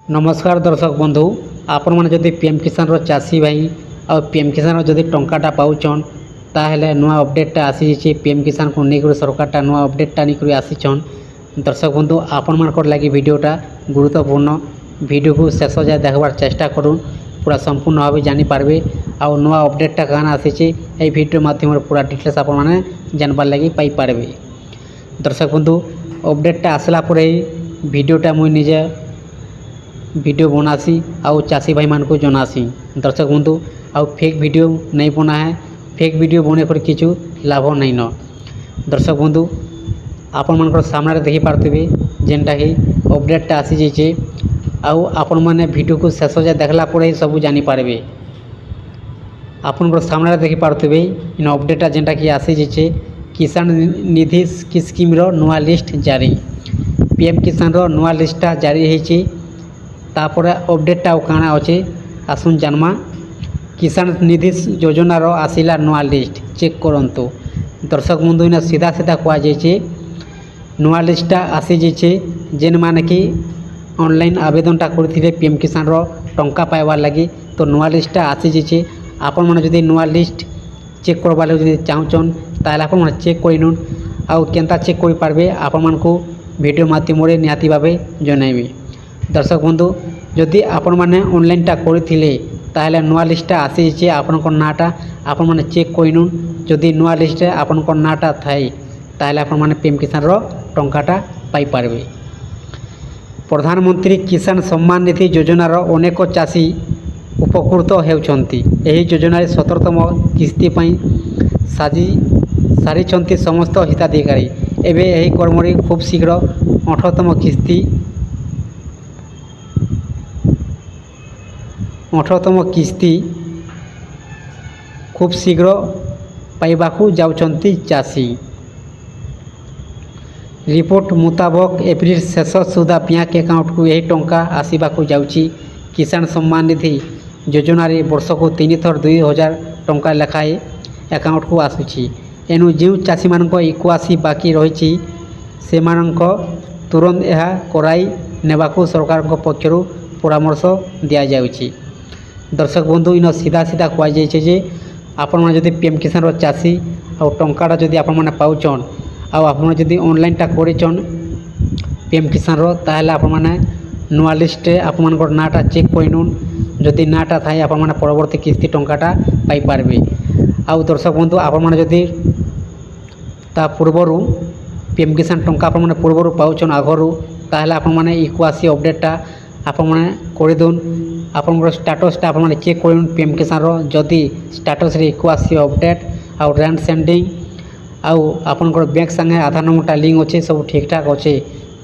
नमस्कार दर्शक बंधु आपण मैंने जदि पीएम किसान रो चाषी भाई और पीएम किसान जदि टंकाटा पाउछन ताहेले नुआ अपडेटटा आसी पीएम किसान को लेकर सरकारटा नुआ अपडेटटा नहीं आसीछन। दर्शक बंधु आपण मानकर लगी वीडियोटा गुरुत्वपूर्ण वीडियो को शेष जाए देखबार चेष्टा करूँ पूरा संपूर्ण भाव जानीपारे आउ नुआ अपडेटटा काना आसी वीडियो माध्यम पूरा डिटेल्स आपण मैंने जानबार लगी पाइपारे। दर्शक बंधु अपडेटटा आसला वीडियोटा मुझे निजे वीडियो बनासी आउ चाषी भाई मान को जनासी। दर्शक बंधु आउ फेक वीडियो नहीं बना है, फेक वीडियो बने पर किछु लाभ नहीं न। दर्शक बंधु आपण मान सामने देखी पार्थे जेनटा कि अपडेटटा आसी जाइए आउ आपण मैंने वीडियो को शेष जाए देखला ही सब जानीपारे। आपण सामने देखी पार्थे इन अपडेटटा जेनटा कि आसी जाइए किसान निधि स्कीम रो नुआ लिस्ट जारी। पीएम किसान रो नुआ लिस्टटा जारी होती तापर अपडेटटा काना अच्छे आसुन जानमा। किसान निधि योजनार आसला नुआ लिस्ट चेक करंतु। दर्शक बंधु इन सीधा सीधा कह जाइए नुआ लिस्टटा आसी जाइए जेन माने कि ऑनलाइन आवेदनटा करथिले पीएम किसान रो टंका पाइबार लगी तो नुआ लिस्टटा आसी जाइए। आपण मैंने जदि नुआ लिस्ट चेक करवार लगे चाहून ताहले आपण मैंने चेक करिनुन आउ केनता चेक करि पारबे आपण मान को वीडियो माध्यम निहाती भावे जनइबी। दर्शक बंधु जदि आपण मैंने ऑनलाइनटा करथिले ताहले नुआ लिस्टटा आसी जाइए आपनकर नाटा आपण मैंने चेक करिनुन। जदि नुआ लिस्ट आपनकर नाटा थाए ताहले आपण मैंने पीएम किसान रो टंकाटा पाई पारबे। प्रधानमंत्री किसान सम्मान निधि योजनार अनेक चाषी उपकृत होउछंती। एही योजनार 17तम किस्ती पई सारी समस्त हिताधिकारी। एबे एही कर्मरी खूब शीघ्र 18तम किस्ती खूब शीघ्र पाइबाकू जाउछंती चाषी। रिपोर्ट मुताबक एप्रिल शेष सुधा बैंक अकाउंट को यही टंका आसवाकू जाउची। किसान सम्मान निधि योजन वर्ष को 3 थर 2000 टंका लेखाएं अकाउंट को आसुची। एनु जो चाषी मान इक्वासी बाकी रही से तुरंत यह कराई नेबाकू सरकार पक्षर परामर्श दि जाउची। दर्शक बंधु इन सीधा सीधा कह जाइए आपण मैंने जदि पीएम किसान चाषी आ टंकाटा जदि आपण मैंने पाउछन आपड़ जदि ऑनलाइनटा करछन पीएम किसान ताहले आपण मैंने नुआ लिस्ट आपण मान नाटा चेक करिनुन। जदि नाटा थाए आपण मैंने परवर्ती किस्ती टंकाटा पाई पारबे। आउ दर्शक बंधु आपण मैंने जदि ता पूर्वरु पीएम किसान टंका आपण मैंने पूर्वरु पाउछन आगरु ताहले आपण मैंने इक्वासी अपडेटटा आपण मैंने करदुन। आपन स्टाटसटा आप चेक कर पीएम किसान जदि स्टाटस इक्वासी अपडेट आउ रैंड सेंडिंग आउ आपन बैंक संगे आधार नंबरटा लिंक अच्छे सब ठीक ठाक अच्छे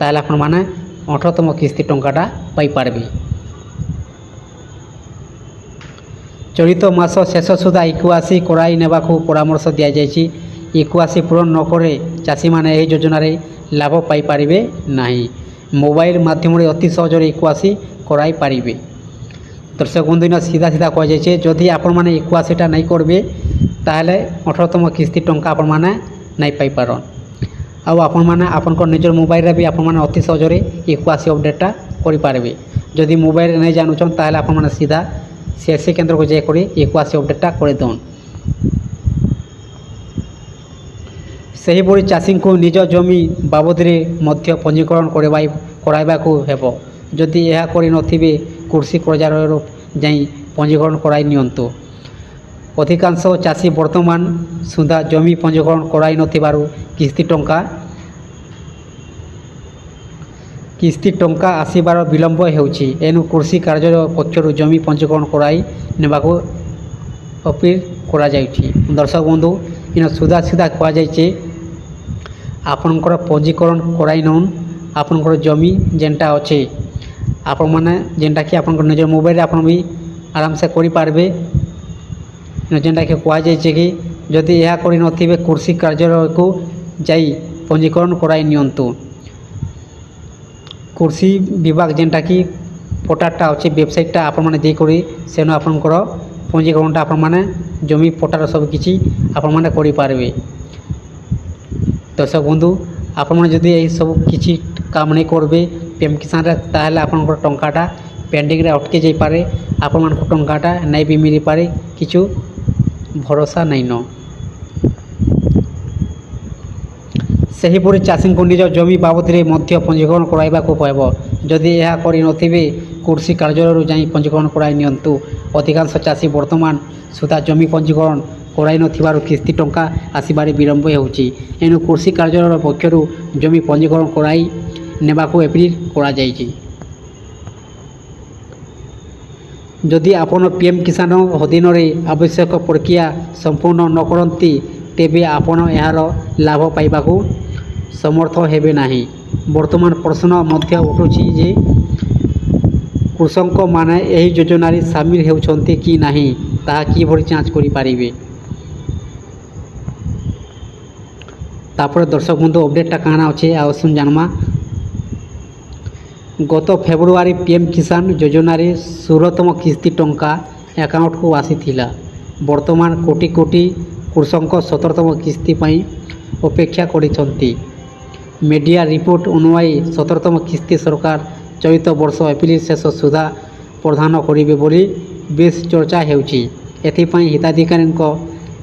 ताहले आपण माने 18तम किस्ती टंकाटा पाई पारबे। चलित मास शेष सुधा इक्वासी कराई नेबाकू परामर्श दि जाइए। इक्वासी पूरण नकरे चाषी माने एही योजनार लाभ पाई पारिबे नाही। मोबाइल माध्यम अति सहज इक्वासी कराई पारिबे। दर्शक बंधु इन सीधा सीधा कह जाइए जदि आपण मैंने इक्वासीटा नहीं करेंगे ताहले 18तम किस्ती टंका आपण मैंने नहीं पाई पारन। आपण मैंने आपन निजर मोबाइल भी आपण मैंने अति सहज इक्वासी अपडेटटा करें। जदि मोबाइल नहीं जानून ताहले आपण मैंने सीधा सीएससी केन्द्र को जाकर इक्वासी अपडेटटा करदेन। सही भली चाषी को निज जमी बाबद मध्य पंजीकरण कराइबाकू हेबो। जदि यह करिनथिबे कृषि कार्यालय जाई पंजीकरण कराई नियंतु। अधिकांश चाषी वर्तमान सुधा जमी पंजीकरण कराई नथिबारु किस्ती टंका आसीबार विलंब हेउछि। एनु कृषि कार्यालय पक्षर जमी पंजीकरण कराई नेबाकू अपील करा जाउछि। दर्शक बंधु इन सुधा सीधा कह जाइए आपनकर पंजीकरण कराई नउन आपनकर जमी जेनटा अच्छे आपण मैंने जेनटा कि आपन निज मोबाइल आपन भी आराम से करि पारबे। जेनटा कि कह जाइए कि जदि यह करिनथिबे कृषि कार्यालय को जाई पंजीकरण कराई नियंतु। कृषि विभाग जेनटा कि पोर्टालटा अच्छे वेबसाइटटा आपण मैंने देकरी सेनु आपनकर पंजीकरणटा आपण मैंने जमी पट्टार सब किछि आपण मैंने करि पारबे। दर्शक बंधु आपण मैंने जदि यही सब किछि काम नहीं करबे पीएम किसान रे ताहले आपनकर टंकाटा पेंडिंग रे अटके जाई पारे आपन मानक टंकाटा नै भी मिली पारे किछु भरोसा नाइन। सेहीपरि चाषी को निज जमी बाबद मध्य पंजीकरण कराइबाकू पड़िब। जदि यह करि नथिबे कृषि कार्यालय जाई पंजीकरण कराई नियंतु। अधिकांश चाषी वर्तमान सुधा जमी पंजीकरण कराई नथिबारु किस्ती टंका आसिबारे विलंब हेउची। एनु कृषि कार्यालय पक्षरु जमी पंजीकरण कराई नेबाकू एप्रिल करा जायछि। जदि आपण पीएम किसान अधीन आवश्यक प्रक्रिया संपूर्ण न करती तेबे आपण यार लाभ पाइबाकू समर्थ हेबे नाही। वर्तमान प्रश्न मध्य उठुछि जे कृषक माने एही योजनारे सामिल हेउछन्ते कि नाही ताहा किभଳି जांच करि पारिबे। तापर दर्शक बंधु अपडेटटा काना अछि आसुन जानमा। गत फेब्रुआरी पीएम किसान योजना रे 16तम किस्ती टंका अकाउंट को आसीथिला। वर्तमान कोटी कोटी कृषक 17तम किस्ती पई अपेक्षा करिसंती। मीडिया रिपोर्ट अनुयायी 17तम किस्ती सरकार चलित वर्ष एप्रिल शेष सुधा प्रदान करिवे बोली बेस चर्चा हेउची। एथिपई हिताधिकारी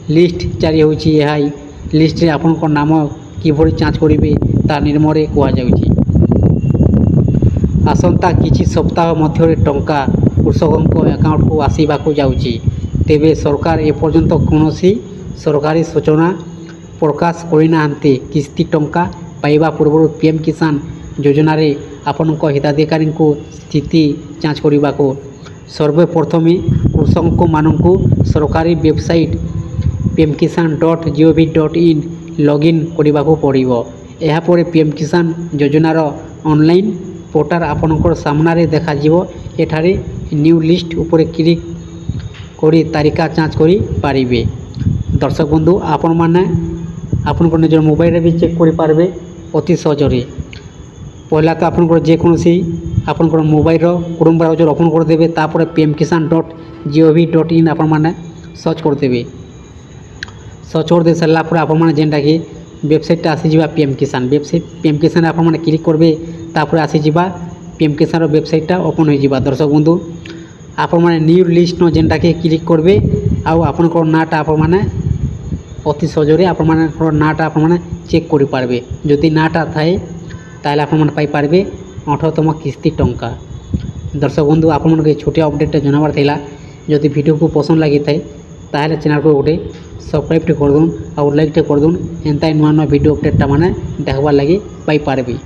लिस्ट जारी होउची। एहा लिस्ट रे आपन को नाम किभଳି जांच करिवे ता निर्मरे कुआ जाउची। आसंता किछि सप्ताह मध्य टंका कृषक अकाउंट को आसवाक जाउची। तेबे सरकार एपर्यंत कौनसी सरकारी सूचना प्रकाश करना। किस्ती टंका पाइबा पूर्व पीएम किसान योजना रे आपन हिताधिकारी को स्थिति जांच करने को सर्वप्रथम कृषक मानू सरकारी वेबसाइट pmkisan.gov.in लॉगिन करने को पड़ो। यापर पीएम किसान योजनार ऑनलाइन पोर्टाल आपनकर सामने देखा एठारे न्यू लिस्ट उपरे क्लिक करी तालिका जांच करि पारिबे। दर्शक बंधु आपण माने आपनकर निज मोबाइल रे भी चेक करि पारबे अति सहजरे। पहला तो आपनकर जेकोसी आपनकर मोबाइल क्रोम ब्राउजर ओपन कर देबे। तापर pmkisan.gov.in आपण माने सर्च कर देबे। सर्च कर दे सारा पर आपण माने जेनटा कि वेबसाइट आसी जिबा पीएम किसान वेबसाइट पीएम किसान आपण माने क्लिक करबे। तापर आसी जिबा पीएम किसान वेबसाइटा ओपन हो जिबा। दर्शक बंधु आपण माने न्यू लिस्ट न जेनटा कि क्लिक करबे आउ आपनकर नाटा आपण माने अति सहजरे आपण माने नाटा आपण माने चेक करि पारबे। जदि नाटा थाए ताले आपण माने पाई पारबे 18तम किस्ती टंका। दर्शक बंधु आपण माने छोटिया अपडेट जनावर थिला। जदि वीडियो को पसंद लागि थाए ताले चैनल को गोटे सब्सक्राइब कर दून और लाइक कर दून। एंता नुआ नुआ वीडियो अपडेट माने देखबार लागि पाई पारबे।